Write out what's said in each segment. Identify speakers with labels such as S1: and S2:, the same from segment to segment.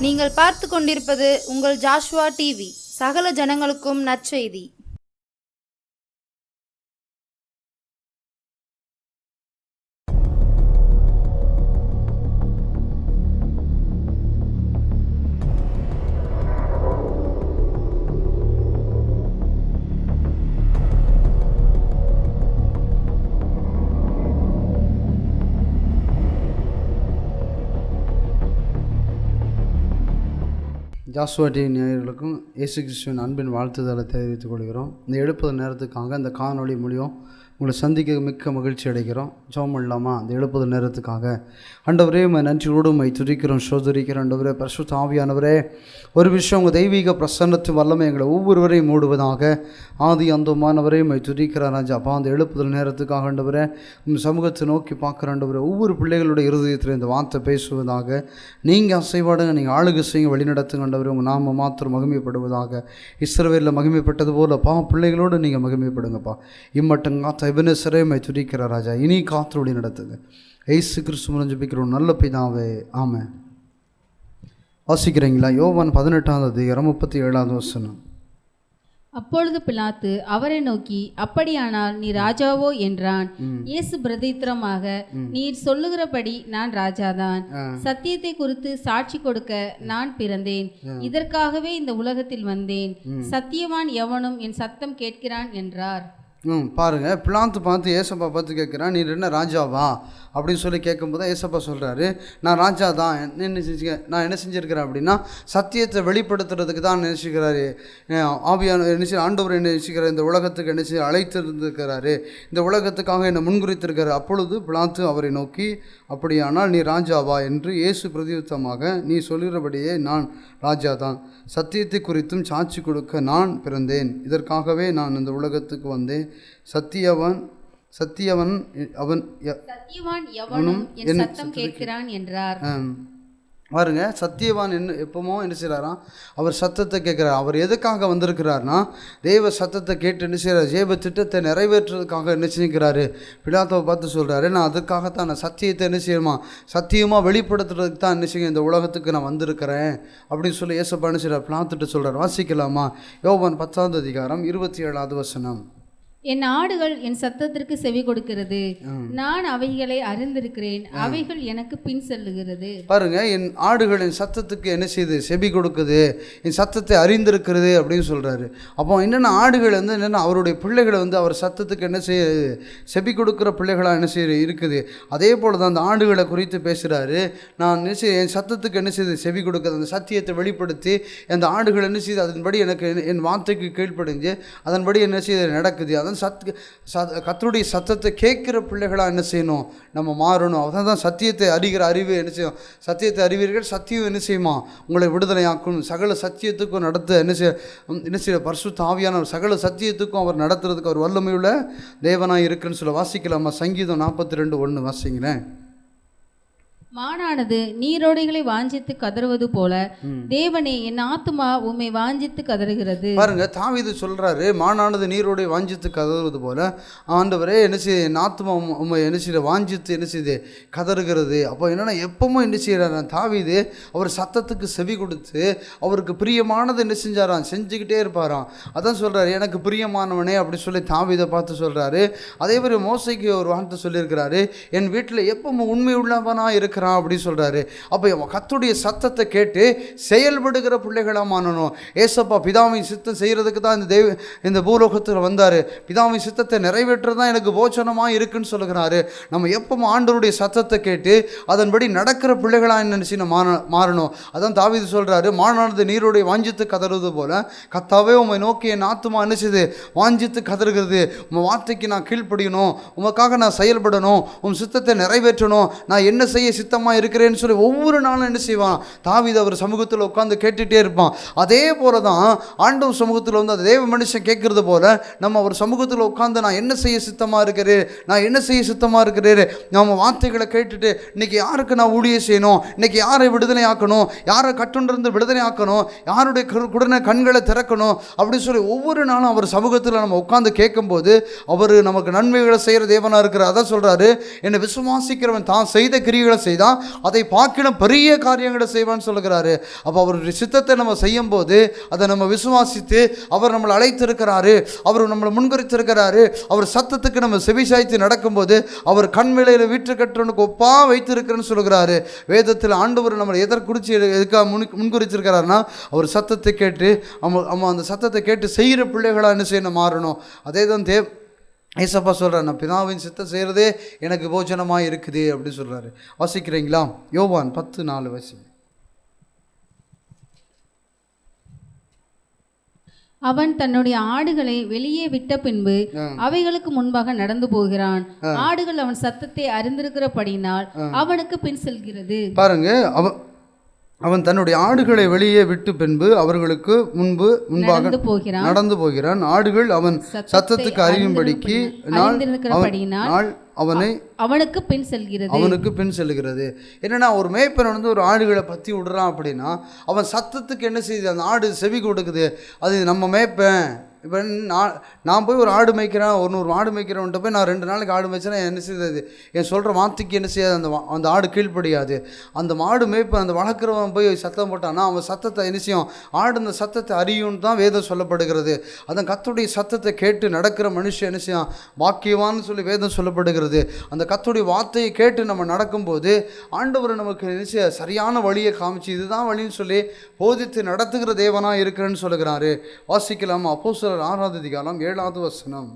S1: நீங்கள் பார்த்து கொண்டிருப்பது உங்கள் ஜாஷுவா டிவி. சகல ஜனங்களுக்கும் நற்செய்தி.
S2: ஜாஷுவா டிவி நேயர்களுக்கும் இயேசு கிறிஸ்துவின் அன்பின் வாழ்த்துதலை தெரிவித்துக் கொள்கிறோம். இந்த எழுப்புதல் நேரத்துக்காக இந்த காணொளி மூலியம் உங்களை சந்திக்க மிக்க மகிழ்ச்சி அடைகிறோம். ஜெபம் இல்லாமல் இந்த எழுப்புதல் நேரத்துக்காக ஆண்டவரே நன்றியோடு உம்மை துதிக்கிறோம், சோதரிக்கிறோம். ஆண்டவரே பரிசுத்த ஆவியானவரே, ஒரு விஷயம் உங்கள் தெய்வீக பிரசன்னத்து வல்லமை எங்களை ஒவ்வொருவரையும் மூடுவதாக. ஆதி அந்தமானவரே உம்மை துதிக்கிறார் ராஜா. அப்பா, அந்த எழுப்புதல் நேரத்துக்காக ஆண்டவரே உங்கள் சமூகத்தை நோக்கி பார்க்குற ஆண்டவரே, ஒவ்வொரு பிள்ளைகளுடைய இருதயத்தில் இந்த வார்த்தை பேசுவதாக. நீங்கள் அசைவாடுங்க, நீங்கள் ஆளுகை செய்யுங்க, வழிநடத்துங்க ஆண்டவரே. உங்கள் நாம மாத்திரம் மகிமைப்படுவதாக. இஸ்ரவேலில் மகிமைப்பட்டது போல் அப்பா பிள்ளைகளோடு நீங்கள் மகிமைப்படுங்கப்பா. இம்மட்டும் காத்த எபனேசரே உம்மை துதிக்கிறார் ராஜா. இனி காத்தோடி நடத்துங்க. இயேசு கிறிஸ்து மூலம் ஜெபிக்கிறோம் நல்ல பிதாவே, ஆமென். வாசிக்கிறீங்களா? யோவான் 18:37
S3: அப்பொழுது பிலாத்து அவரை நோக்கி, அப்படியானால் நீ ராஜாவோ என்றான். இயேசு பிரதித்திரமாக, நீர் சொல்லுகிறபடி நான் ராஜாதான். சத்தியத்தை குறித்து சாட்சி கொடுக்க நான் பிறந்தேன். இதற்காகவே இந்த உலகத்தில் வந்தேன். சத்தியவான் எவனும் என் சத்தம் கேட்கிறான் என்றார்.
S2: பாருங்கள், பிலாத்து பார்த்து ஏசப்பா பார்த்து கேட்குறான், நீ என்ன ராஜாவா அப்படின்னு சொல்லி கேட்கும்போது ஏசப்பா சொல்கிறாரு, நான் ராஜா தான். நான் என்ன செஞ்சுருக்கிறேன் அப்படின்னா, சத்தியத்தை வெளிப்படுத்துறதுக்கு தான் நினைச்சுக்கிறாரு. ஆவியான ஆண்டவர் என்ன நினைச்சுக்கிறார், இந்த உலகத்துக்கு என்ன செய்ய அழைத்திருந்திருக்கிறாரு, இந்த உலகத்துக்காக என்னை முன்குறித்திருக்கிறார். அப்பொழுது பிலாத்து அவரை நோக்கி, அப்படியானால் நீ ராஜாவா என்று இயேசு பிரதியுத்தமாக, நீ சொல்கிறபடியே நான் ராஜா தான். சத்தியத்தை குறித்தும் சாட்சி கொடுக்க நான் பிறந்தேன். இதற்காகவே நான் இந்த உலகத்துக்கு வந்தேன். சத்தியவான்
S3: எவனும் என் சத்தம் கேட்கிறான் என்றார்.
S2: பாருங்க, சத்தியவான் எப்பமோ என்ன செய்கிறாராம், அவர் சத்தத்தை கேட்குறார். அவர் எதுக்காக வந்திருக்கிறார்னா, தேவ சத்தத்தை கேட்டு என்ன செய்கிறார், ஜெப திட்டத்தை நிறைவேற்றுறதுக்காக என்ன செஞ்சுக்கிறாரு. பிலாத்துவை பார்த்து சொல்கிறாரு, நான் அதுக்காகத்தான், நான் சத்தியத்தை என்ன செய்யணுமா, சத்தியமாக வெளிப்படுத்துறதுக்கு தான் என்ன செய்ய இந்த உலகத்துக்கு நான் வந்திருக்கிறேன் அப்படின்னு சொல்லி ஏசப்பா என்ன செய்கிறார், பிலாத்துட்டு சொல்கிறார். வாசிக்கலாமா? யோவான் 10:27
S3: என் ஆடுகள் என் சத்தத்திற்கு செவி கொடுக்கிறது. நான் அவைகளை அறிந்திருக்கிறேன், அவைகள் எனக்கு பின் செல்லுகிறது.
S2: பாருங்க, என் ஆடுகள் என் சத்தத்துக்கு என்ன செய்யுது, செவி கொடுக்குது, என் சத்தத்தை அறிந்திருக்கிறது அப்படின்னு சொல்றாரு. அப்போ என்னென்ன ஆடுகள் வந்து என்னென்ன அவருடைய பிள்ளைகளை வந்து அவர் சத்தத்துக்கு என்ன செய்ய செவி கொடுக்குற பிள்ளைகளாக என்ன செய்ய இருக்குது. அதே போல தான் அந்த ஆடுகளை குறித்து பேசுகிறாரு. நான் என்ன செய்ய என் சத்தத்துக்கு என்ன செய்யுது, செவி கொடுக்குறது, அந்த சத்தியத்தை வெளிப்படுத்தி அந்த ஆடுகள் என்ன செய்யுது, அதன்படி எனக்கு என் வார்த்தைக்கு கீழ்ப்படிஞ்சு அதன்படி என்ன செய்ய நடக்குது. அதான் கர்த்தருடைய சத்தத்தை கேட்குற பிள்ளைகளாக என்ன செய்யணும், நம்ம மாறணும். அதான் தான் சத்தியத்தை அறிகிற அறிவு என்ன செய்யும், சத்தியத்தை அறிவீர்கள், சத்தியம் என்ன செய்யுமா உங்களை விடுதலையாக்கணும். சகல சத்தியத்துக்கும் நடத்த என்ன செய்ய பரிசுத்த ஆவியானவர் சகல சத்தியத்துக்கும் அவர் நடத்துறதுக்கு அவர் வல்லமையுள்ள தேவனாக இருக்குன்னு சொல்ல. வாசிக்கலாமா? சங்கீதம் 42:1 வாசிங்களேன்.
S3: மானானது நீரோடைகளை வாஞ்சித்து கதறுவது போல தேவனே என் ஆத்துமா உம்மை வாஞ்சித்து கதறுகிறது.
S2: பாருங்க, தாவீது சொல்றாரு, மானானது நீரோடை வாஞ்சித்து கதறுவது போல ஆண்டவரே என்ன செய்ய என் ஆத்துமா உம்மை என்ன செய்ய வாஞ்சித்து என்ன செய்யுது கதறுகிறது. அப்போ என்னன்னா எப்பவும் என்ன செய்யறாரு தாவீது, அவர் சத்தத்துக்கு செவி கொடுத்து அவருக்கு பிரியமானது என்ன செஞ்சாராம், செஞ்சுக்கிட்டே இருப்பாராம். அதான் சொல்றாரு, எனக்கு பிரியமானவனே அப்படி சொல்லி தாவீதை பார்த்து சொல்றாரு. அதே மாதிரி மோசைக்கு ஒரு வார்த்தை சொல்லியிருக்கிறாரு, என் வீட்டில் எப்பவும் உண்மை உள்ளவனா இருக்கிற அப்படின்னு சொல்றாரு. அப்போ கர்த்தருடைய சத்தத்தை கேட்டு செயல்படுகிற பிள்ளைகளாக மாறணும். ஏசப்பா பிதாவின் சித்தம் செய்யறதுக்கு தான் இந்த பூலோகத்தில் வந்தாரு. பிதாவின் சித்தத்தை நிறைவேற்றது தான் எனக்கு போச்சனமாக இருக்குன்னு சொல்லுகிறாரு. நம்ம எப்பவும் ஆண்டவருடைய சத்தத்தை கேட்டு அதன்படி நடக்கிற பிள்ளைகளாக நினைச்சு மாறணும். அதான் தாவீது சொல்றாரு, மானானது நீரோடைய வாஞ்சித்து கதறுவது போல கர்த்தாவே உம்மை நோக்கி என் ஆத்துமா நினைச்சது வாஞ்சித்து கதறுகிறது. உங்கள் வார்த்தைக்கு நான் கீழ்ப்படியணும், உமக்காக நான் செயல்படணும், உன் சித்தத்தை நிறைவேற்றணும், நான் என்ன செய்ய சித்தமாக இருக்கிறேன்னு சொல்லி ஒவ்வொரு நாளும் என்ன செய்வான் தாவீது அவர் சமூகத்தில் உட்காந்து கேட்டுகிட்டே இருப்பான். அதே போல தான் ஆண்டவர் சமூகத்தில் வந்து அந்த தேவ மனுஷன் கேட்கறது போல நம்ம அவர் சமூகத்தில் உட்காந்து நான் என்ன செய்ய சித்தமாக இருக்கிறேன், நான் என்ன செய்ய சித்தமாக இருக்கிறேன், நம்ம வார்த்தைகளை கேட்டுட்டு இன்னைக்கு யாருக்கு நான் ஊழியம் செய்யணும், இன்னைக்கு யாரை விடுதலை ஆக்கணும், யாரை கட்டுண்டிருந்து விடுதலை ஆக்கணும், யாருடைய குடனை கண்களை திறக்கணும் அப்படின்னு சொல்லி ஒவ்வொரு நாளும் அவர் சமூகத்தில் நம்ம உட்காந்து கேட்கும்போது அவர் நமக்கு நன்மைகளை செய்கிற தேவனாக இருக்கிறார். அதான் சொல்கிறாரு, என்னை விசுவாசிக்கிறவன் தான் செய்த கிரியைகளை செய்தால் செய்தான், அதை பார்க்கிலும் பெரிய காரியங்களை செய்வான்னு சொல்லுகிறாரு. அப்போ அவருடைய சித்தத்தை நம்ம செய்யும் போது அதை நம்ம விசுவாசித்து அவர் நம்மளை அழைத்திருக்கிறாரு, அவர் நம்மளை முன்குறித்திருக்கிறாரு, அவர் சத்தத்துக்கு நம்ம செவிசாய்த்து நடக்கும்போது அவர் கண்மலையில் வீட்டு கட்டுறவனுக்கு ஒப்பா வைத்திருக்கிறேன்னு சொல்லுகிறாரு. வேதத்தில் ஆண்டவர் நம்மளை எதற்குறித்து எதுக்காக முன்குறிச்சிருக்கிறாருன்னா அவர் சத்தத்தை கேட்டு நம்ம அந்த சத்தத்தை கேட்டு செய்கிற பிள்ளைகளாக என்ன செய்யணும், மாறணும். அதே தான் ஏசப்பா சொல்கிறார், நான் பிதாவின் சித்தம் செய்கிறதே எனக்கு போஜனமாக இருக்குது அப்படின்னு சொல்கிறாரு. வாசிக்கிறீங்களா? யோவான் 10:4 வாசி.
S3: அவன் தன்னுடைய ஆடுகளை வெளியே விட்ட பின்பு அவைகளுக்கு முன்பாக நடந்து போகிறான். ஆடுகள் அவன் சத்தத்தை அறிந்திருக்கிறபடினால் அவனுக்கு பின் செல்கிறது.
S2: பாருங்க, அவன் தன்னுடைய ஆடுகளை வெளியே விட்டு பின்பு அவர்களுக்கு முன்பாக நடந்து போகிறான். ஆடுகள் அவன் சத்தத்துக்கு அறியும்படிக்கு
S3: அவனுக்கு
S2: பின் செல்கிறது. என்னன்னா, ஒரு மேய்ப்பன் ஒரு ஆடுகளை பற்றி விடுறான் அப்படின்னா அவன் சத்தத்துக்கு என்ன செய்யுது, அந்த ஆடு செவி கொடுக்குது. அது நம்ம மேய்ப்பேன். இப்போ நான் போய் ஒரு ஆடு மேய்க்கிறேன், ஒரு ஆடு மேய்க்கிறவன்ட்ட போய் நான் 2 நாளைக்கு ஆடு மேய்ச்சேன்னா என்ன செய்யாது, என் சொல்கிற வார்த்தைக்கு என்ன செய்யாது, அந்த ஆடு கீழ்ப்படியாது. அந்த மாடு மேய்ப்பன், அந்த வளர்க்குறவன் போய் சத்தம் போட்டான்னா அவன் சத்தத்தை என்ன செய்யும், ஆடு அந்த சத்தத்தை அறியும்னு தான் வேதம் சொல்லப்படுகிறது. அதன் கர்த்தருடைய சத்தத்தை கேட்டு நடக்கிற மனுஷன் என்ன செய்யும், பாக்கியவான்னு சொல்லி வேதம் சொல்லப்படுகிறது. அந்த கர்த்தருடைய வார்த்தையை கேட்டு நம்ம நடக்கும்போது ஆண்டவர் நமக்கு என்ன செய்ய சரியான வழியை காமிச்சு இதுதான் வழின்னு சொல்லி போதித்து நடத்துகிற தேவனாக இருக்கிறேன்னு சொல்லுகிறாரு. வாசிக்கலாம். அப்போஸ்தலர் 6ஆம் அதிகாரம் 7ஆவது வசனம்.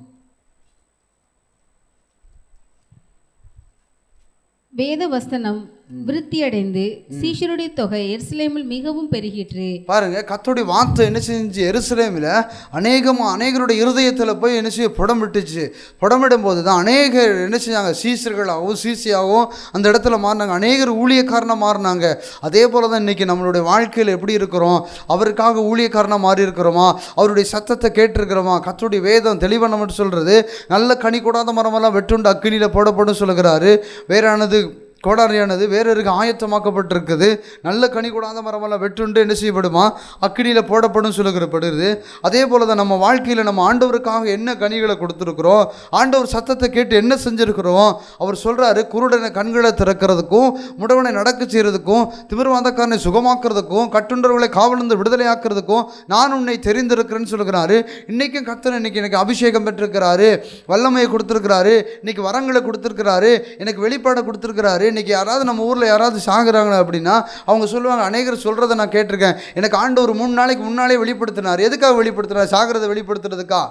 S3: வேத வசனம் விருத்தியடைந்து சீஷருடைய தொகை எருசலேமில் மிகவும் பெருகிற்று.
S2: பாருங்க, கர்த்தருடைய வார்த்தை என்ன செஞ்சு எருசலேமில் அநேகருடைய இருதயத்தில் போய் என்ன செய்ய புடம் விட்டுச்சு. புடமிடும் போது தான் அநேகர் என்ன செஞ்சாங்க, சீசர்களாகவும் சீசியாகவும் அந்த இடத்துல மாறினாங்க. அநேகர் ஊழியக்காரனாக மாறினாங்க. அதே போல தான் இன்றைக்கி நம்மளுடைய வாழ்க்கையில் எப்படி இருக்கிறோம், அவருக்காக ஊழியக்காரனாக மாறி இருக்கிறோமா, அவருடைய சத்தத்தை கேட்டிருக்கிறோமா. கர்த்தருடைய வேதம் தெளிவாக நம்ம சொல்கிறது, நல்ல கனி கூடாத மரமெல்லாம் வெட்டுண்டு அக்கினியில் போடப்படும் சொல்லுகிறாரு. வேறானது கோடாரியானது வேறருக்கு ஆயத்தமாக்கப்பட்டிருக்குது. நல்ல கனி கூடாத மரமெல்லாம் வெட்டுண்டு என்ன செய்யப்படுமா, அக்கினியில் போடப்படும் சொல்லப்படுது. அதே போல தான் நம்ம வாழ்க்கையில் நம்ம ஆண்டவருக்காக என்ன கனிகளை கொடுத்துருக்குறோம், ஆண்டவர் சத்தத்தை கேட்டு என்ன செஞ்சுருக்கிறோம். அவர் சொல்கிறாரு, குருடனை கண்களை திறக்கிறதுக்கும், முடவனை நடக்க செய்கிறதுக்கும், திமிர்வாதக்காரனை சுகமாக்குறதுக்கும், கட்டுண்டவர்களை காவலிருந்து விடுதலையாக்குறதுக்கும் நான் உன்னை தெரிந்திருக்கிறேன்னு சொல்கிறாரு. இன்றைக்கும் கர்த்தர் எனக்கு அபிஷேகம் பெற்றிருக்கிறாரு, வல்லமையை கொடுத்துருக்கிறாரு, இன்னைக்கு வரங்களை கொடுத்துருக்கிறாரு, எனக்கு வெளிப்பாடை கொடுத்துருக்கிறாரு. இன்றைக்கி யாராவது நம்ம ஊரில் யாராவது சாகுறாங்க அப்படின்னா அவங்க சொல்லுவாங்க, அநேகர் சொல்கிறத நான் கேட்டிருக்கேன், எனக்கு ஆண்டவர் 3 நாளைக்கு முன்னாலே வெளிப்படுத்தினார். எதுக்காக வெளிப்படுத்தினார்? சாகிறத வெளிப்படுத்துறதுக்கா?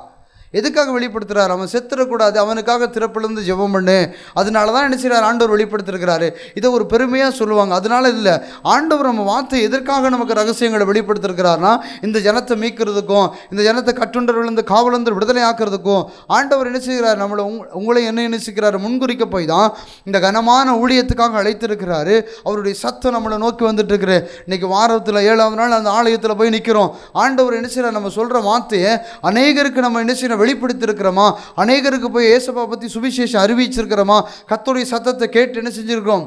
S2: எதுக்காக வெளிப்படுத்துகிறார்? அவன் செத்துடக்கூடாது, அவனுக்காக திறப்பிலிருந்து ஜெபம் பண்ணு. அதனால தான் என்ன செய்கிறார், ஆண்டவர் வெளிப்படுத்திருக்கிறாரு. இதை ஒரு பெருமையாக சொல்லுவாங்க. அதனால இல்லை, ஆண்டவர் நம்ம வார்த்தை எதற்காக நமக்கு ரகசியங்களை வெளிப்படுத்திருக்கிறார்னா இந்த ஜனத்தை மீட்கிறதுக்கும், இந்த ஜனத்தை கட்டுண்டர்களிருந்து காவலந்து விடுதலை ஆக்கிறதுக்கும் ஆண்டவர் என்ன செய்கிறார், நம்மளை உங்களை என்ன செய்கிறார், முன்குறிக்க போய் தான் இந்த கனமான ஊழியத்துக்காக அழைத்திருக்கிறாரு. அவருடைய சத்தம் நம்மளை நோக்கி வந்துட்டு இருக்கிற இன்னைக்கு வாரத்தில் 7ஆவது நாள் அந்த ஆலயத்தில் போய் நிற்கிறோம். ஆண்டவர் என்ன செய்கிறார், நம்ம சொல்கிற வார்த்தையை அநேகருக்கு நம்ம என்ன செய்யணும், வெளிப்படுத்திருக்கிறோமா, அநேகருக்கு போய் இயேசுவை பற்றி சுவிசேஷம் அறிவிச்சிருக்கிறோமா, கர்த்தருடைய சத்தத்தை கேட்டு என்ன செஞ்சுருக்கிறோம்,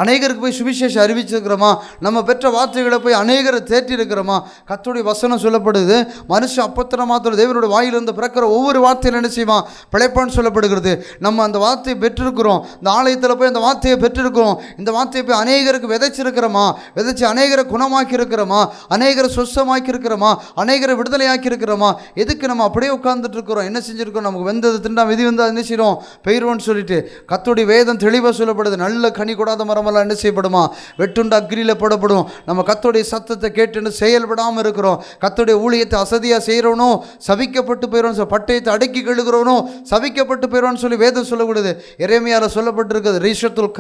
S2: அநேகருக்கு போய் சுவிசேஷம் அறிவிச்சிருக்கிறோமா, நம்ம பெற்ற வார்த்தைகளை போய் அநேகரை தேற்றிருக்கிறோமா. கர்த்தருடைய வசனம் சொல்லப்படுது, மனுஷன் அப்பத்திர மாத்திரம் தேவனுடைய வாயிலிருந்து பிறக்கிற ஒவ்வொரு வார்த்தையில் என்ன செய்வான், பிழைப்பான்னு சொல்லப்படுகிறது. நம்ம அந்த வார்த்தையை பெற்றிருக்கிறோம், இந்த ஆலயத்தில் போய் அந்த வார்த்தையை பெற்றிருக்கிறோம். இந்த வார்த்தையை போய் அநேகருக்கு விதைச்சிருக்கிறோமா, விதைச்சி அநேகரை குணமாக்கி இருக்கிறோமா, அநேகரை சொஸ்தமாக்கி இருக்கிறோமா, அநேகரை விடுதலையாக்கி இருக்கிறோமா. எதுக்கு நம்ம அப்படியே உட்கார்ந்துட்டு இருக்கிறோம், என்ன செஞ்சுருக்கோம், நமக்கு வெந்தது திண்டா விதி வந்தால் என்ன செய்கிறோம், பெயர்வோன்னு சொல்லிட்டு. கர்த்தருடைய வேதம் தெளிவாக சொல்லப்படுது, நல்ல கனி கூடாத மரம் என்ன செய்யப்படுமா, வெட்டுண்டு அக்னியில் போடப்படும். நம்ம கர்த்தருடைய சத்தத்தை கேட்டு செயல்படாமல் இருக்கிறோம். கர்த்தருடைய ஊழியத்தை அசதியாக செய்கிறவனோ சபிக்கப்பட்டு போயிடும், பட்டயத்தை அடக்கி கழுகிறவனோ சபிக்கப்பட்டு போயிடுவான்னு சொல்லி வேதம் சொல்லப்படுது. எரேமியாவில் சொல்லப்பட்டிருக்கிறது, ரீஷத்துல்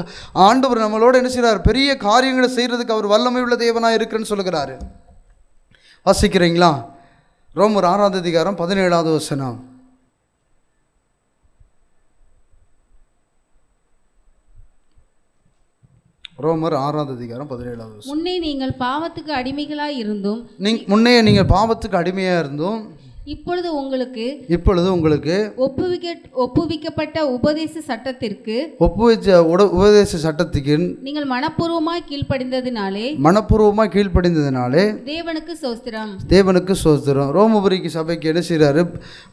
S2: ஆண்டவர் நம்மளோட என்ன செய்கிறார், பெரிய காரியங்களை செய்கிறதுக்கு அவர் வல்லமை உள்ள தேவனாக இருக்கிறேன்னு சொல்லுகிறாரு. வாசிக்கிறீங்களா? ரோமர் 6ஆம் அதிகாரம் 17ஆவது வசனம். ரோமர் 6ஆம் அதிகாரம் 17ஆவது வசனம்.
S3: முன்னே நீங்கள் பாவத்துக்கு அடிமைகளாய் இருந்தும்
S2: முன்னே நீங்கள் பாவத்துக்கு அடிமையாக இருந்தும்
S3: இப்பொழுது உங்களுக்கு ஒப்புவிக்கப்பட்ட உபதேச சட்டத்திற்கு
S2: உபதேச சட்டத்துக்கு
S3: நீங்கள் மனப்பூர்வமாய்
S2: கீழ்ப்படிந்ததினாலே
S3: தேவனுக்கு ஸ்தோத்திரம்.
S2: ரோமபுரிக்கு சபைக்கு என்ன செய்கிறாரு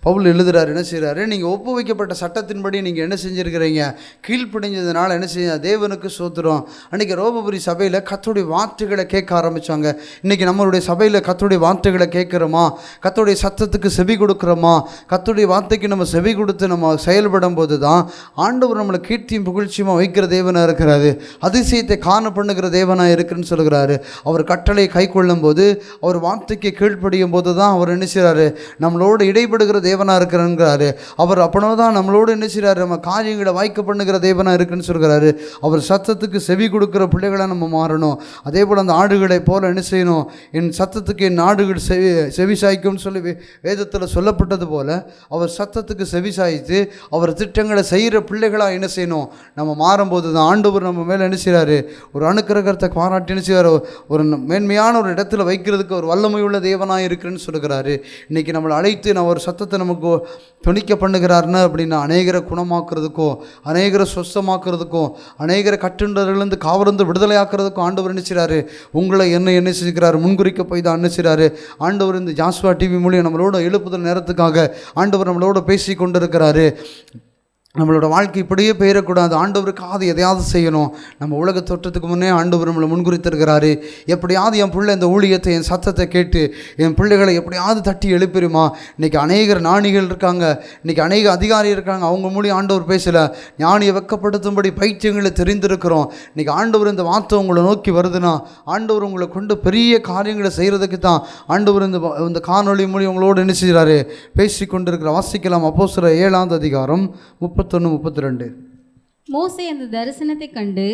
S2: பவுல் எழுதுறாரு, என்ன செய்கிறாரு, நீங்கள் ஒப்புவிக்கப்பட்ட சட்டத்தின்படி நீங்கள் என்ன செஞ்சுருக்கிறீங்க, கீழ்ப்படிஞ்சதுனால என்ன செய்ய தேவனுக்கு ஸ்தோத்திரம். அன்றைக்கி ரோமபுரி சபையில் கர்த்தருடைய வார்த்தைகளை கேட்க ஆரம்பித்தாங்க. இன்றைக்கி நம்மளுடைய சபையில் கர்த்தருடைய வார்த்தைகளை கேட்குறோமா, கர்த்தருடைய சத்தத்துக்கு செவி கொடுக்குறோமா, கர்த்தருடைய வார்த்தைக்கு நம்ம செவி கொடுத்து நம்ம செயல்படும் போது தான் ஆண்டவர் நம்மளை கீர்த்தியும் புகழ்ச்சியுமா வைக்கிற தேவனாக இருக்கிறாரு, அதிசயத்தை காண பண்ணுகிற தேவனாக இருக்குன்னு சொல்கிறாரு. அவர் கட்டளை கை கொள்ளும் போது, அவர் வார்த்தைக்கு கீழ்ப்படியும் போது தான் அவர் என்ன செய்கிறாரு, நம்மளோடு இடைபடுகிற தேவனாக இருக்கிறாரு. அவர் அப்பனோ தான் நம்மளோடு என்ன செய்கிறாரு, நம்ம காரியங்களை வாய்க்க பண்ணுகிற தேவனாக இருக்குன்னு சொல்கிறாரு. அவர் சத்தத்துக்கு செவி கொடுக்குற பிள்ளைகளை நம்ம மாறணும். அதே போல் அந்த ஆடுகளை போல் என்ன செய்யணும், என் சத்தத்துக்கு என் ஆடுகள் செவி சாய்க்கும்னு சொல்லி வேதத்தில் சொல்லப்பட்டது போல் அவர் சத்தத்துக்கு செவி சாய்த்து அவர் திட்டங்களை செய்கிற பிள்ளைகளாக என்ன செய்யணும், நம்ம மாறும்போது தான் ஆண்டவர் நம்ம மேலே என்ன செய்கிறாரு, ஒரு அனுக்கிரகத்தை பாராட்டி என்ன செய்வார், ஒரு மேன்மையான ஒரு இடத்துல வைக்கிறதுக்கு ஒரு வல்லமை உள்ள தேவனாக இருக்குன்னு சொல்லுகிறாரு. இன்றைக்கி நம்மளை அழைத்து நான் ஒரு சத்தத்தை நமக்கு துணிக்க பண்ணுகிறாருன்னு அப்படின்னா அநேகரை குணமாக்குறதுக்கும், அநேகரை சொஸ்தமாக்குறதுக்கும், அநேகரை கட்டுண்டவர்களிருந்து காவலிருந்து விடுதலையாக்குறதுக்கும் ஆண்டவர் என்ன செய்கிறாரு, உங்களை என்ன செய்கிறாரு, முன்குறிக்க போய் தான் என்ன செய்கிறாரு. ஆண்டவர் இந்த ஜாஸ்வா டிவி மூலியம் நம்மளோட எழுப்புதல் நேரத்துக்காக ஆண்டவர் நம்மளோட பேசி கொண்டிருக்கிறாரு. நம்மளோட வாழ்க்கை இப்படியே பெயரக்கூடாது, ஆண்டவருக்காக எதையாவது செய்யணும். நம்ம உலக தோற்றத்துக்கு முன்னே ஆண்டவர் நம்மளை முன்குறித்திருக்கிறாரு. எப்படியாவது என் பிள்ளை இந்த ஊழியத்தை, என் சத்தத்தை கேட்டு என் பிள்ளைகளை எப்படியாவது தட்டி எழுப்பிடுமா. இன்றைக்கி அநேகர் ஞானிகள் இருக்காங்க, இன்றைக்கி அநேக அதிகாரி இருக்காங்க, அவங்க மூலியம் ஆண்டவர் பேசலை. ஞானியை வெட்கப்படுத்தும்படி பைத்தியங்களை தெரிந்திருக்கிறோம். இன்றைக்கி ஆண்டவர் இந்த வார்த்தை உங்களை நோக்கி வருதுன்னா ஆண்டவர் உங்களை கொண்டு பெரிய காரியங்களை செய்கிறதுக்கு தான் ஆண்டவர் இந்த காணொளி மூலியம் உங்களோடு என்ன செய்கிறாரு, பேசி கொண்டிருக்கிற. வாசிக்கலாம் அப்போஸ்தலர் 7ஆம் அதிகாரம் 31-32.
S3: மோசே அந்த தரிசனத்தை கண்டு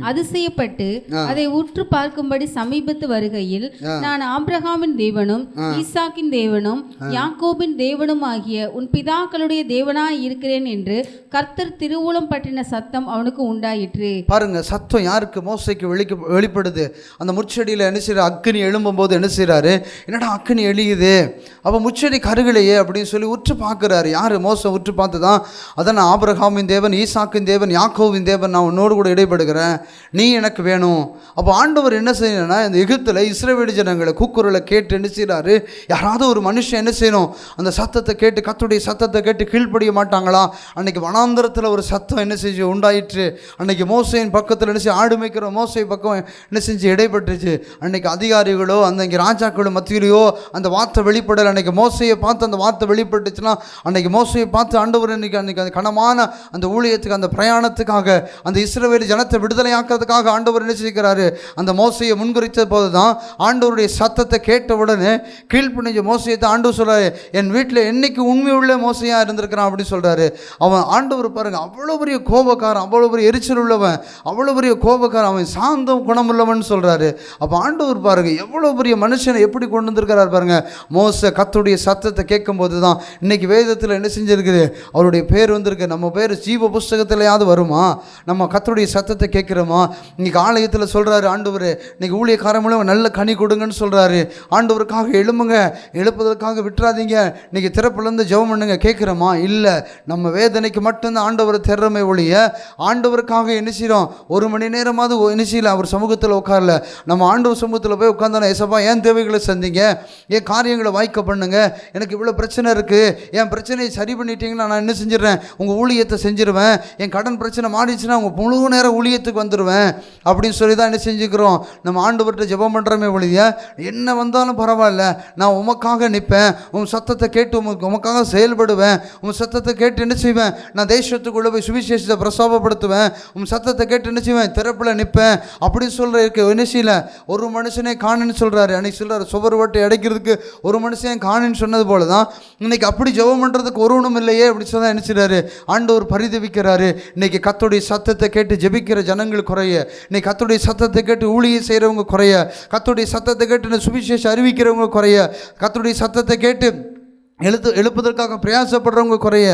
S3: அதிசயப்பட்டு அதை உற்று பார்க்கும்படி சமீபத்து வருகையில், நான் ஆபிரகாமின் தேவனும் ஈசாக்கின் தேவனும் யாக்கோபின் தேவனும் ஆகிய உன் பிதாக்களுடைய தேவனாய் இருக்கிறேன் என்று கர்த்தர் திருவுளம் பற்றின சத்தம் அவனுக்கு உண்டாயிற்று.
S2: பாருங்க, சத்தம் யாருக்கு, மோசைக்கு வெளிப்படுது. அந்த முச்செடியில் என்ன செய்யற, அக்கினி எழும்பும் போது என்ன செய்யறாரு, என்னடா அக்கினி எழியுது, அப்போ முச்செடி கருகலையே அப்படின்னு சொல்லி உற்று பார்க்குறாரு. யார், மோசை உற்று பார்த்து தான், அதான் ஆபிரகாமின் தேவன், ஈசாக்கின் தேவன், யாக்கோவின் தேவன், நான் உன்னோடு கூட இடைப்படுகிறேன், நீ எனக்கு வேணும். அப்போ ஆண்டவர் என்ன செய்யணும்னா, இந்த எகிப்தில் இஸ்ரவேல் ஜனங்களை கூக்குரலை கேட்டு என்ன செய்கிறாரு, யாராவது ஒரு மனுஷன் என்ன செய்யணும், அந்த சத்தத்தை கேட்டு, கர்த்தருடைய சத்தத்தை கேட்டு கீழ்ப்படிய மாட்டாங்களா. அன்றைக்கி வனாந்தரத்தில் ஒரு சத்தம் என்ன செஞ்சு உண்டாயிற்று. அன்றைக்கி மோசையின் பக்கத்தில் என்ன செய்ய, ஆடு மேய்க்கிற மோசை பக்கம் என்ன செஞ்சு இடைப்பட்டுச்சு. அன்றைக்கி அதிகாரிகளோ அந்த ராஜாக்களோ மத்தியிலையோ அந்த வார்த்தை வெளிப்படலை. அன்றைக்கி மோசையை பார்த்து அந்த வார்த்தை வெளிப்பட்டுச்சுன்னா, அன்றைக்கி மோசையை பார்த்து ஆண்டவர் அன்றைக்கி அந்த கனமான அந்த ஊழியத்துக்கு, அந்த பிரயாணத்துக்காக, அந்த இஸ்ரவேல் ஜனத்தை விடுதலையாக்கிறதுக்காக ஆண்டவர் என்ன செய்கிறாரு, அந்த மோசையை முன்குறித்த போது தான் ஆண்டவருடைய சத்தத்தை கேட்ட உடனே கீழ்ப்படிஞ்ச மோசையை தான் ஆண்டவர் சொல்கிறாரு, என் வீட்டில் என்னைக்கு உண்மை உள்ள மோசையாக இருந்திருக்கிறான் அப்படின்னு சொல்கிறாரு. அவன் ஆண்டவர் பாருங்கள், அவ்வளோ பெரிய கோபக்காரன், அவ்வளோ பெரிய எரிச்சல் உள்ளவன், அவ்வளோ பெரிய கோபக்காரன், அவன் சாந்தம் குணமுள்ளவன் சொல்கிறாரு. அப்போ ஆண்டவர் பாருங்கள் எவ்வளோ பெரிய மனுஷனை எப்படி கொண்டு வந்திருக்கிறார் பாருங்கள். மோசை கர்த்தருடைய சத்தத்தை கேட்கும்போது தான் இன்னைக்கு வேதத்தில் என்ன செஞ்சிருக்குது, அவருடைய பேர் வந்திருக்கு. நம்ம பேர் ஜீவ புஸ்தகத்திலேயாவது வருமா, நம்ம கர்த்தருடைய சத்தத்தை கேட்குறோமா. இன்னைக்கு ஆலயத்தில் சொல்கிறாரு ஆண்டவர், இன்னைக்கு ஊழியக்காரன் மூலம் நல்ல கனி கொடுங்கன்னு சொல்கிறாரு. ஆண்டவருக்காக எழும்புங்க, எழுப்புவதற்காக விட்டுறாதீங்க, இன்னைக்கு திறப்புலேருந்து ஜெபம் பண்ணுங்க, கேட்குறோமா. இல்லை, நம்ம வேதனைக்கு மட்டும்தான் ஆண்டவரை திறமை ஒழிய ஆண்டவருக்காக என்ன செய்கிறோம், ஒரு மணி நேரமாவது என்ன செய்யல அவர் சமூகத்தில் உட்காரல. நம்ம ஆண்டவர் சமூகத்தில் போய் உட்காந்தானே, ஏசப்பா என் தேவைகளை சந்திங்க, என் காரியங்களை வாய்க்க பண்ணுங்க, எனக்கு இவ்வளோ பிரச்சனை இருக்குது, என் பிரச்சனையை சரி பண்ணிட்டீங்கன்னா நான் என்ன செஞ்சிடறேன், உங்கள் ஊழியத்தை செஞ்சிருவேன், என் கடன் பிரச்சனை மாறிடுச்சுன்னா உங்கள் முழு நேரம் ஊழியத்துக்கு வந்துடுவேன் அப்படின்னு சொல்லி தான் என்ன செஞ்சுக்கிறோம், நம்ம ஆண்டவர்கிட்ட ஜெபம் பண்ணுறமே ஒழிய என்ன வந்தாலும் பரவாயில்ல, நான் உமக்காக நிற்பேன், உன் சத்தத்தை கேட்டு உமக்காக செயல்படுவேன், உன் சத்தத்தை கேட்டு என்ன செய்வேன், நான் தேசத்துக்குள்ளே போய் சுவிசேஷத்தை பிரசாபப்படுத்துவேன், உன் சத்தத்தை கேட்டு என்ன செய்வேன், திறப்பில் நிற்பேன் அப்படின்னு சொல்கிற இருக்க என்ன செய்யல. ஒரு மனுஷனே காணுன்னு சொல்கிறாரு, அன்னைக்கு சொல்கிறார் சுவர் வட்டை அடைக்கிறதுக்கு ஒரு மனுஷன் காணுன்னு சொன்னது போல தான் இன்னைக்கு அப்படி ஜெபம் பண்ணுறதுக்கு ஒருவனும் இல்லையே அப்படி சொன்னால் என்ன செய்கிறாரு, ஆண்டவர் பரிதவிக்கிறாரு. இன்னைக்கு கர்த்தருடைய சத்தத்தை கேட்டு ஜெபிக்கிற ஜனங்கள் குறைய, இன்னைக்கு கர்த்தருடைய சத்தத்தை கேட்டு ஊழியம் செய்கிறவங்க குறைய, கர்த்தருடைய சத்தத்தை கேட்டு சுவிசேஷம் அறிவிக்கிறவங்க குறைய, கர்த்தருடைய சத்தத்தை கேட்டு எழுப்புதற்காக பிரயாசப்படுறவங்க குறைய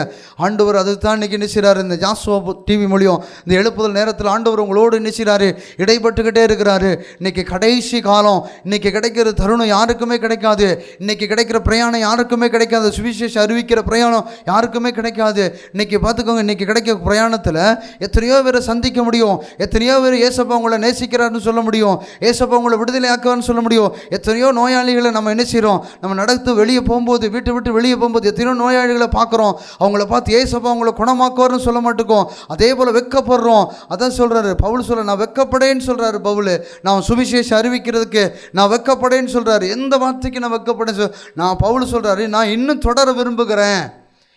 S2: ஆண்டவர் அதுக்கு தான் இன்றைக்கி நினைச்சார். இந்த ஜாஸ்வா டிவி மூலியம் இந்த எழுப்புதல் நேரத்தில் ஆண்டவர் உங்களோடு நினைச்சாரு, இடைப்பட்டுக்கிட்டே இருக்கிறாரு. இன்றைக்கி கடைசி காலம், இன்றைக்கி கிடைக்கிற தருணம் யாருக்குமே கிடைக்காது. இன்றைக்கி கிடைக்கிற பிரயாணம் யாருக்குமே கிடைக்காது. சுவிசேஷம் அறிவிக்கிற பிரயாணம் யாருக்குமே கிடைக்காது. இன்றைக்கி பார்த்துக்கோங்க, இன்றைக்கி கிடைக்கிற பிரயாணத்தில் எத்தனையோ பேரை சந்திக்க முடியும், எத்தனையோ பேர் ஏசப்பா உங்களை நேசிக்கிறாருன்னு சொல்ல முடியும், ஏசப்பா உங்களை விடுதலை ஆக்குவார்னு சொல்ல முடியும். எத்தனையோ நோயாளிகளை நம்ம என்ன செய்கிறோம், நம்ம நடத்து வெளியே போகும்போது, வீட்டை விட்டு வெளியே போகும்போது எத்தனையோ நோயாளிகளை பார்க்குறோம். அவங்கள பார்த்து ஏசப்பா அவங்கள குணமாக்குவார்னு சொல்ல மாட்டோம். அதே போல் வெட்கப்படுறோம். அதான் சொல்கிறாரு பவுல், சொல்ல நான் வெட்கப்படேன்னு சொல்கிறாரு பவுல். நான் சுவிசேஷம் அறிவிக்கிறதுக்கு நான் வெட்கப்படேன்னு சொல்கிறாரு. எந்த வார்த்தைக்கு நான் வெட்கப்படேன்னு நான் பவுல் சொல்கிறாரு, நான் இன்னும் தொடர விரும்புகிறேன்,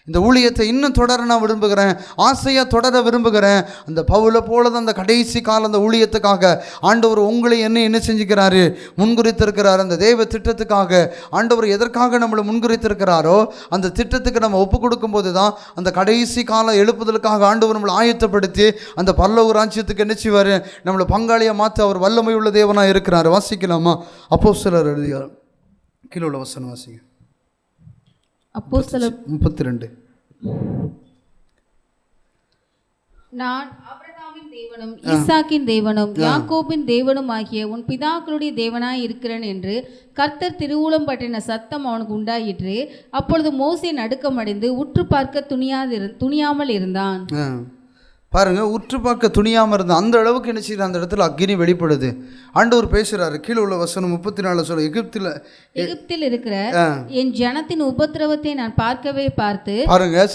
S2: இந்த ஊழியத்தை இன்னும் தொடர நான் விரும்புகிறேன், ஆசையாக தொடர விரும்புகிறேன். அந்த பவுலை போல தான் அந்த கடைசி காலம் அந்த ஊழியத்துக்காக ஆண்டவர் உங்களை என்ன செஞ்சுக்கிறாரு, முன்குறித்திருக்கிறார். அந்த தேவ திட்டத்துக்காக ஆண்டவர் எதற்காக நம்மளை முன்குறித்திருக்கிறாரோ அந்த திட்டத்துக்கு நம்ம ஒப்பு கொடுக்கும்போது தான் அந்த கடைசி காலம் எழுப்புதலுக்காக ஆண்டவர் நம்மளை ஆயத்தப்படுத்தி அந்த பரலோக ராஜ்யத்துக்கு என்ன செய்வார், நம்மளை பங்காளியாக மாற்ற அவர் வல்லமை உள்ள தேவனாக இருக்கிறார். வாசிக்கலாமா? அப்போஸ்தலர் எழுதிய கீழே உள்ள வசனம் வாசிங்க.
S3: அப்போஸ்தலர்
S2: 32.
S3: நான் ஆபிரகாமின் தேவனும் ஈசாக்கின் தேவனும் யாக்கோபின் தேவனும் ஆகிய உன் பிதாக்களுடைய தேவனாய் இருக்கிறேன் என்று கர்த்தர் திருவுளம் பற்றின சத்தம் அவனுக்கு உண்டாயிற்று. அப்பொழுது மோசே நடுக்கமடைந்து உற்று பார்க்க துணியாமல் இருந்தான்.
S2: பாருங்கள், உற்று பார்க்க துணியாமல் இருந்தான். அந்த அளவுக்கு என்ன செய்யுது, அந்த இடத்துல அக்னி வெளிப்படுது. ஆண்டவர் பேசுகிறாரு. கீழே உள்ள வசனம் 34 சொல்ல, எகிப்தில் இருக்கிற
S3: என் ஜனத்தின் உபத்திரவத்தை நான் பார்த்து
S2: பாருங்க,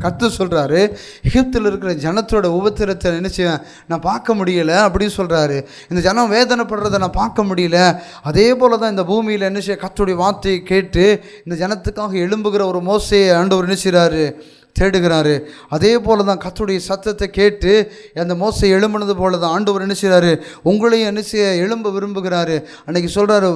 S2: கர்த்தர் சொல்கிறாரு, எகிப்தில் இருக்கிற ஜனத்தோட உபத்திரத்தை நினைச்சேன் நான் பார்க்க முடியலை அப்படின்னு சொல்கிறாரு. இந்த ஜனம் வேதனைப்படுறதை நான் பார்க்க முடியல. அதே போல தான் இந்த பூமியில் என்ன செய்ய கர்த்தருடைய வார்த்தையை கேட்டு இந்த ஜனத்துக்காக எழும்புகிற ஒரு மோசையை ஆண்டவர் நினைச்சாரு, தேடுகிறாரு. அதே போல தான் கர்த்தருடைய சத்தத்தை கேட்டு அந்த மோசை எழும்பினது போல தான் ஆண்டவர் என்ன செய்கிறாரு, உங்களையும் என்ன செய்ய எழும்ப விரும்புகிறாரு. அன்றைக்கி சொல்கிறாரு,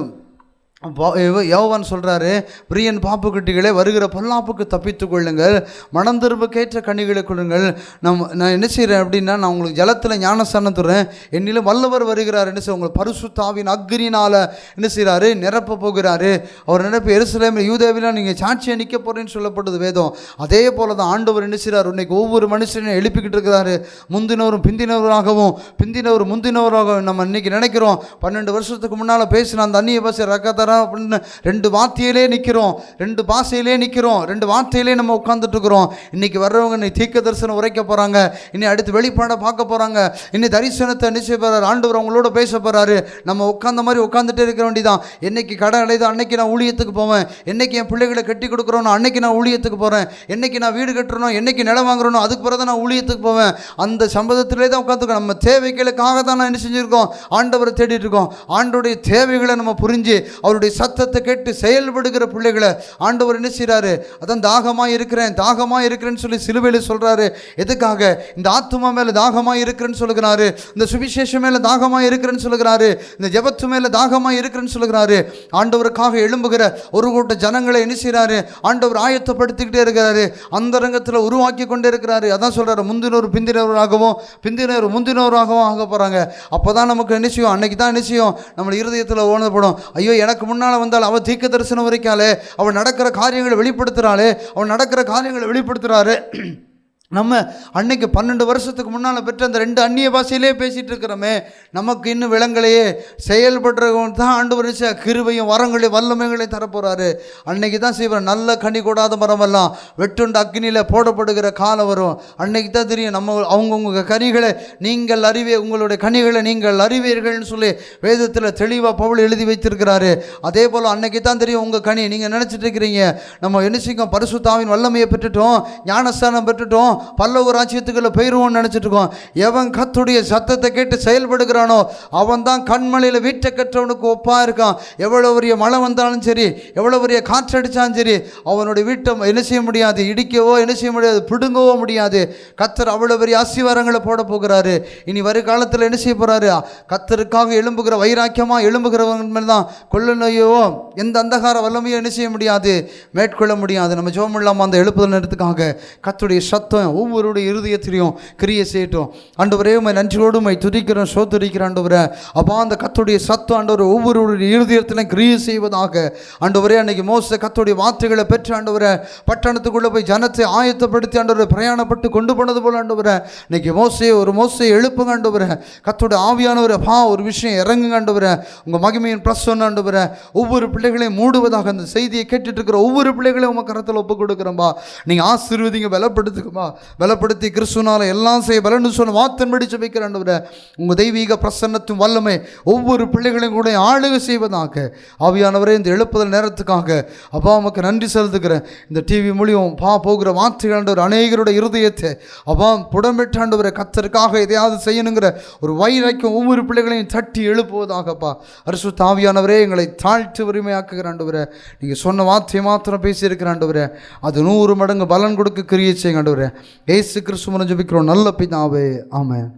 S2: யோவான் சொல்கிறாரு, பிரியன் பாப்புக்குட்டிகளே வருகிற பொல்லாப்புக்கு தப்பித்து கொள்ளுங்கள், மனம் திரும்பக்கேற்ற கனிகளை கொள்ளுங்கள். நான் என்ன செய்கிறேன் அப்படின்னா, நான் உங்களுக்கு ஜலத்தில் ஞானஸ்தானம் தர்றேன், என்னிலும் வல்லவர் வருகிறார். என்ன செய்ய உங்களை பரிசுத்தாவின் அக்னினால் என்ன செய்கிறாரு, நிரப்ப போகிறாரு. அவர் நிரப்ப எருசலேமில் யூதேவிலாம் நீங்கள் சாட்சியை நிற்க போகிறேன்னு சொல்லப்பட்டது வேதம். அதே போல தான் ஆண்டவர் என்ன செய்கிறார், இன்னைக்கு ஒவ்வொரு மனுஷனையும் எழுப்பிக்கிட்டு இருக்கிறாரு. முந்தினவரும் பிந்தினவராகவும் பிந்தினவர் முந்தினவராகவும். நம்ம இன்றைக்கி நினைக்கிறோம் 12 வருஷத்துக்கு முன்னால் பேசின அந்த அந்நிய பாஷை ரக்கத்தார அப்படின்னு 2 வார்த்தையிலே நிற்கிறோம், 2 பாஷையிலே நிற்கிறோம், 2 வார்த்தையிலே நம்ம உட்காந்துட்டு இருக்கிறோம். இன்றைக்கி வர்றவங்க இன்னைக்கு தீர்க்க தரிசனம் உரைக்க போகிறாங்க, இன்னி அடுத்து வெளிப்பாட பார்க்க போகிறாங்க, இன்னி தரிசனத்தை நிச்சய போகிறார். ஆண்டவர் அவங்களோட பேச போகிறாரு. நம்ம உட்காந்த மாதிரி உட்காந்துட்டே இருக்க வேண்டியதான். என்னைக்கு கடை அடையுதோ அன்னைக்கு நான் ஊழியத்துக்கு போவேன், என்னைக்கு என் பிள்ளைகளை கட்டி கொடுக்குறோனோ அன்னைக்கு நான் ஊழியத்துக்கு போகிறேன், என்னைக்கு நான் வீடு கட்டுறனோ, என்னைக்கு நிலம் வாங்குறனோ அதுக்கு பிறகு தான் நான் ஊழியத்துக்கு போவேன். அந்த சம்பதத்திலே தான் உட்காந்துருக்கோம். நம்ம தேவைகளுக்காக தான் நான் என்ன செஞ்சுருக்கோம், ஆண்டவரை தேடிட்டு இருக்கோம். ஆண்டோடைய தேவைகளை நம்ம புரிஞ்சு அவருடைய சத்தத்தை கேட்டு செயல்படுகிற பிள்ளைகளை ஆண்டவர் என்ன செய்கிறாரு, அதான் தாகமாக இருக்கிறேன்னு சொல்லி சிலுவையில் சொல்கிறாரு. எதுக்காக, இந்த ஆத்துமா மேலே தாகமாக இருக்கிறேன்னு சொல்லுகிறாரு, இந்த சுவிசேஷம் மேலே தாகமாக இருக்கிறேன்னு சொல்லுகிறாரு, இந்த ஜெபத்து மேலே தாகமாக இருக்கிறேன்னு சொல்லுகிறாரு. ஆண்டவருக்காக எழும்புகிற ஒரு கூட்ட ஜனங்களை என்ன செய்கிறாரு, ஆண்டவர் ஆயத்தப்படுத்திக்கிட்டே இருக்கிறாரு, அந்த ரங்கத்தில் உருவாக்கி கொண்டே இருக்கிறாரு. அதான் சொல்கிறாரு, முந்தினோர் பிந்தினவராகவும் பிந்தினவர் முந்தினவராகவும் ஆக போகிறாங்க. அப்போ தான் நமக்கு என்ன செய்யும், அன்னைக்கு தான் என்ன செய்யும், நம்ம இருதயத்தில் ஓனப்படும், ஐயோ எனக்கு முன்னால் வந்தால் அவள் தீர்க்க தரிசனம் வரைக்காலே, அவள் நடக்கிற காரியங்களை வெளிப்படுத்துகிறாரு. நம்ம அன்னைக்கு 12 வருஷத்துக்கு முன்னால் பெற்ற அந்த 2 அந்நிய பாஷையிலே பேசிகிட்டு இருக்கிறோமே, நமக்கு இன்னும் விலங்களையே செயல்படுறவங்க தான் ஆண்டவர் கிருபையும் வரங்களையும் வல்லமைகளையும் தரப்போகிறாரு. அன்னைக்கு தான் செய்வார். நல்ல கனி கூடாத மரமெல்லாம் வெட்டுண்டு அக்னியில் போடப்படுகிற காலம் வரும். அன்னைக்கு தான் தெரியும் நம்ம அவங்கவுங்க கனிகளை நீங்கள் உங்களுடைய கனிகளை நீங்கள் அறிவீர்கள்னு சொல்லி வேதத்தில் தெளிவாக பவுல் எழுதி வைத்திருக்கிறாரு. அதே போல் அன்னைக்கு தான் தெரியும் உங்கள் கனி. நீங்கள் நினச்சிட்டு இருக்கிறீங்க நம்ம என்ன செய்யும், பரிசுத்தாவின் வல்லமையை பெற்றுட்டோம், ஞானஸ்தானம் பெற்றுட்டோம், பல்லோக ராஜ்யத்துக்குள்ள போயிடுவோம்னு நினச்சிட்டு இருக்கோம். எவன் கர்த்தருடைய சத்தத்தை கேட்டு செயல்படுகிறானோ அவன் தான் கண்மலையில் வீட்டை கற்றவனுக்கு ஒப்பாக இருக்கான். எவ்வளோ பெரிய மழை வந்தாலும் சரி, எவ்வளோ பெரிய காற்றடித்தாலும் சரி, அவனுடைய வீட்டை என்ன செய்ய முடியாது, இடிக்கவோ என்ன செய்ய முடியாது, பிடுங்கவோ முடியாது. கர்த்தர் அவ்வளோ பெரிய ஆசீர்வாதங்களை போட போகிறாரு. இனி வருகாலத்தில் என்ன செய்ய போகிறாரு, கர்த்தருக்காக எழும்புகிற வைராக்கியமாக எழும்புகிறவங்க மேல் தான் கொள்ள நோயோ எந்த அந்தகார வல்லமையோ என்ன செய்ய முடியாது, மேற்கொள்ள முடியாது. நம்ம ஜெபம் இல்லாமல் அந்த எழுப்புதல் நேரத்துக்காக கர்த்தருடைய சத்தம் ஒவ்வொருடைய இருதயத்திலையும் கிரியை செய்யட்டும். ஆண்டவரே உம்மை நன்றியோடு உம்மை துதிக்கிறோம், சோதரிக்கிறோம் ஆண்டவரே. அப்பா அந்த கர்த்தருடைய சத்தம் ஆண்டவரே ஒவ்வொருடைய இருதயத்திலும் கிரியை செய்வதாக. ஆண்டவரே அன்னைக்கு மோசே கர்த்தருடைய வார்த்தைகளை பெற்று ஆண்டவரே பட்டணத்துக்குள்ளே போய் ஜனத்தை ஆயத்தப்படுத்தி ஆண்டவரை பிரயாணப்பட்டு கொண்டு போனது போல ஆண்டவரே இன்னைக்கு மோசே எழுப்புங்க ஆண்டவரே. கர்த்தருடைய ஆவியானவரே ஒரு விஷயம் இறங்குங்க ஆண்டவரே. உங்கள் மகிமையின் பிரசன்னம் ஆண்டவரே ஒவ்வொரு பிள்ளைகளையும் மூடுவதாக. அந்த செய்தியை கேட்டுட்டு இருக்கிற ஒவ்வொரு பிள்ளைகளையும் உங்கள் கரத்தில் ஒப்பு கொடுக்குறோம்பா. நீங்கள் ஆசீர்வதிங்க, பலப்படுத்துக்குமா, பலப்படுத்தி கிறிஸ்துனால எல்லாம் செய்ய பலன்னு சொன்ன வார்த்தையின்படி ஜெபிக்கிற ஆண்டவரே உங்கள் தெய்வீக பிரசன்னத்தின் வல்லமை ஒவ்வொரு பிள்ளைகளையும் கூட ஆளுகை செய்வதாக. ஆவியானவரே இந்த எழுப்புதல் நேரத்துக்காக அப்பா உமக்கு நன்றி செலுத்துக்கிறேன். இந்த டிவி மூலியம் போகிற வார்த்தைகள் ஆண்டவர் அநேகருடைய இருதயத்தை அப்பா புடமிட்டாண்டவரை கர்த்தருக்காக எதையாவது செய்யணுங்கிற ஒரு வைராக்கியம் ஒவ்வொரு பிள்ளைகளையும் தட்டி எழுப்புவதாகப்பா. பரிசுத்த ஆவியானவரே எங்களை தாழ்த்து உரிமையாக்குகிற ஆண்டவரே. நீங்கள் சொன்ன வார்த்தையை மாத்திரம் பேசியிருக்கிற ஆண்டவரே அது 100 மடங்கு பலன் கொடுக்க கிரியை செய்யுங்க ஆண்டவரே. இயேசு கிறிஸ்துவின் ஜெபிக்கிறோம் நல்ல பிதாவே, ஆமென்.